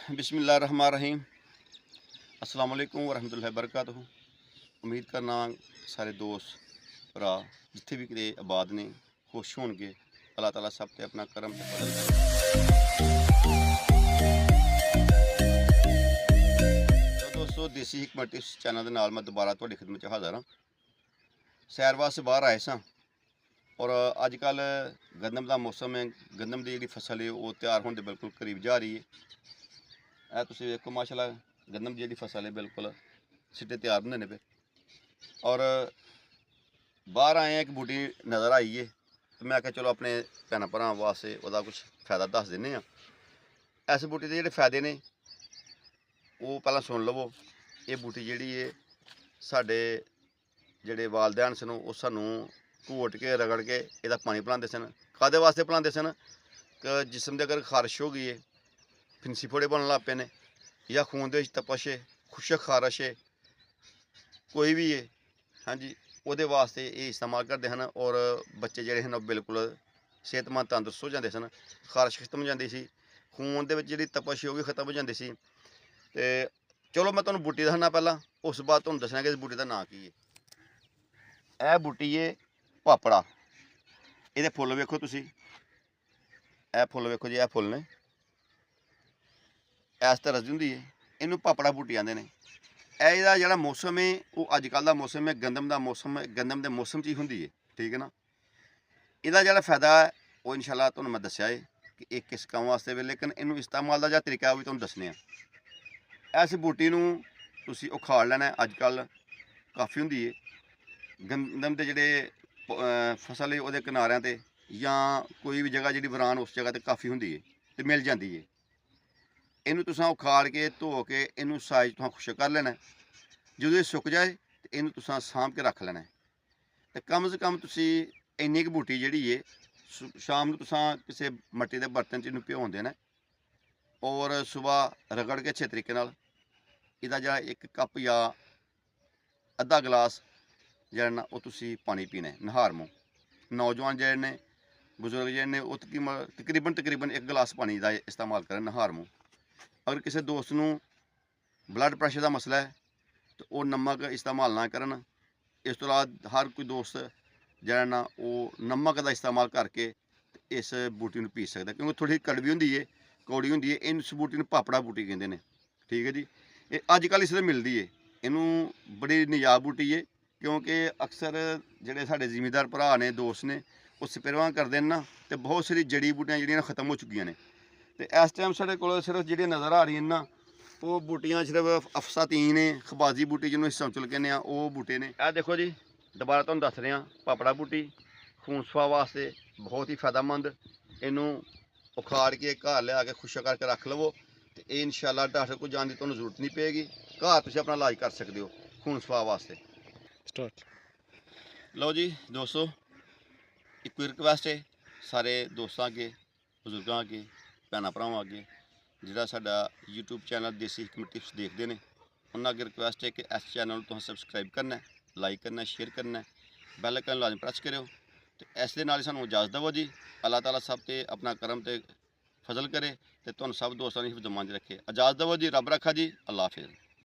बिस्मिल्लाहिर्रहमानिर्रहीम। अस्सलाम वालेकुम वरहमतुल्लाहि वबरकातुहू। उम्मीद करना सारे दोस्त भरा जिथे भी किते आबाद ने खुश होणगे। अल्लाह ताला सब ते अपना करम ते फजल करे। तो दोस्तों देसी हिकमत टिप्स चैनल के नाल मैं दोबारा तुहाडी खिदमत च हाज़र हाँ। सैर वास्ते बाहर आए सां और अजकल गंदम का मौसम है। गंदम की जी फसल है वो तैयार होने बिल्कुल करीब जा रही है। ਇਹ ਤੁਸੀਂ ਵੇਖੋ ਮਾਸ਼ਾਅੱਲਾ ਗੰਦਮ ਦੀ ਜਿਹੜੀ ਫਸਲ ਹੈ ਬਿਲਕੁਲ ਸਿੱਟੇ ਤਿਆਰ ਹੁੰਦੇ ਨੇ ਪਏ ਔਰ ਬਾਹਰ ਆਏ ਇੱਕ ਬੂਟੀ ਨਜ਼ਰ ਆਈ ਏ ਤੇ ਮੈਂ ਕਿਹਾ ਚਲੋ ਆਪਣੇ ਭੈਣਾਂ ਭਰਾਵਾਂ ਵਾਸਤੇ ਉਹਦਾ ਕੁਝ ਫਾਇਦਾ ਦੱਸ ਦਿੰਦੇ ਆ। ਇਸ ਬੂਟੀ ਦੇ ਜਿਹੜੇ ਫਾਇਦੇ ਨੇ ਉਹ ਪਹਿਲਾਂ ਸੁਣ ਲਵੋ। ਇਹ ਬੂਟੀ ਜਿਹੜੀ ਏ ਸਾਡੇ ਜਿਹੜੇ ਵਾਲਦੈਨ ਸਨ ਉਹ ਸਾਨੂੰ ਘੋਟ ਕੇ ਰਗੜ ਕੇ ਇਹਦਾ ਪਾਣੀ ਪਿਲਾਉਂਦੇ ਸਨ। ਕਾਹਦੇ ਵਾਸਤੇ ਪਿਲਾਉਂਦੇ ਸਨ ਕਿ ਜਿਸਮ ਦੇ ਅਗਰ ਖਾਰਿਸ਼ ਹੋ ਗਈ ਹੈ, ਫਿੰਸੀ ਫੋੜੇ बनने लग पे ने या खून के तपश है, खुशक खारिश है, कोई भी है, हाँ जी वो वास्ते ये इस्तेमाल करते हैं। और बच्चे जोड़े हैं बिल्कुल सेहतमंद तंदुरुस्त हो जाते सन। खारिश खत्म हो जाती सी, खून के जी तपश है वो भी खत्म हो जाती सी। तो चलो मैं तुहानूं बूटी दसना पहला, उस बाद तुहानूं दसना कि इस बूटी का नाम की है। यह बूटी है पापड़ा। ये फुल वेखो तुसीं, यह फुल वेखो जी, यह फुल ने इस तरह की होंगी है। इनू पापड़ा बूटी आते हैं। यदा जो मौसम है वो अजकल का मौसम है, गंदम का मौसम है, गंदम के मौसम च ही होंगी है, ठीक है ना। इसका जो फायदा है वो इंशाअल्लाह तुहानूं मैं दस्सिया है कि एक किस काम वास्ते वे, लेकिन इनू इस्तेमाल का जो तरीका है वो भी तुहानूं दसने आ। इस बूटी नूं तुसीं उखाड़ लेना। अजकल काफ़ी होंगी है गंदम के जोड़े फसल है वो किनारियां ते या कोई भी जगह जी वरान उस जगह पर काफ़ी होंगी है तो मिल जाती है। इनू तुसां उखाड़ के धो के इनू साइज तुहां खुश्क कर लेना। जो ये सुक जाए तो इनू तुसां सांभ के रख लेना। तो कम से कम तुसी इन्नी क बूटी जिहड़ी है शाम नूं तुसां किसी मट्टी के बर्तन च इनू भिगो देना और सुबह रगड़ के अच्छे तरीके नाल इहदा जिहड़ा एक कप या अद्धा गिलास जिहड़ा ना वो तुसी पानी पीना है नहार मूंह। नौजवान जिहड़े ने, बजुर्ग जिहड़े ने वो तकरीबन एक गिलास पानी का इस्तेमाल करें नहार मूंह। अगर किसी दोस्त नूं ब्लड प्रैशर का मसला है तो वो नमक इस्तेमाल ना करन। इस तो बाद हर कोई दोस्त जिहड़ा ना वो नमक का इस्तेमाल करके इस बूटी नूं पी सकदा, क्योंकि थोड़ी कड़वी होंदी है, कौड़ी होंदी है। इस बूटी नूं पापड़ा बूटी कहंदे ने, ठीक है जी। ये अजकल इसलिए मिलती है, इनू बड़ी निजाब बूटी है, क्योंकि अक्सर जिहड़े साडे जिमीदार भरा ने, दोस्त ने, वो स्प्रेवां करदे ने ना, तो बहुत सारी जड़ी बूटियां जिहड़ियां खत्म हो चुकियां ने। तो इस टाइम साढ़े को सिर्फ जी नज़र आ रही ना वो बूटियां सिर्फ अफसातीन है, खबाजी बूटी जिन्होंने सौंचल कहने वो बूटे ने। यह देखो जी दोबारा तुहानूं दस रहे हैं, पापड़ा बूटी खून सफा वास्ते बहुत ही फायदेमंद। इनू उखाड़ के घर लिया के खुश्क करके रख लवो तो ये इंशाअल्लाह डॉक्टर को जाने की तुहानूं जरूरत नहीं पेगी। घर तुसीं अपना इलाज कर सकते हो खून सफा वास्ते। स्टार्ट। लो जी दोस्तों, एक रिक्वेस्ट है सारे दोस्तों अगे, बजुर्गों अगे, भैन भरावां अगे जिहड़ा साडा यूट्यूब चैनल देसी हिकमत टिप्स देखते हैं उन्होंने अगे रिक्वेस्ट है कि इस चैनल तुहां सबसक्राइब करना है, लाइक करना है, शेयर करना है, बैल आइकन लाजमी प्रेस करो। तो इस दे नाल सानूं इजाज़त देवो जी। अल्लाह ताला सब ते अपना करम ते फजल करे तो तुहानूं सब दोस्तां दी हिफज़-ए-मान रखे। इजाज़त देवो जी, रब रखा जी, अल्लाह हाफिज़।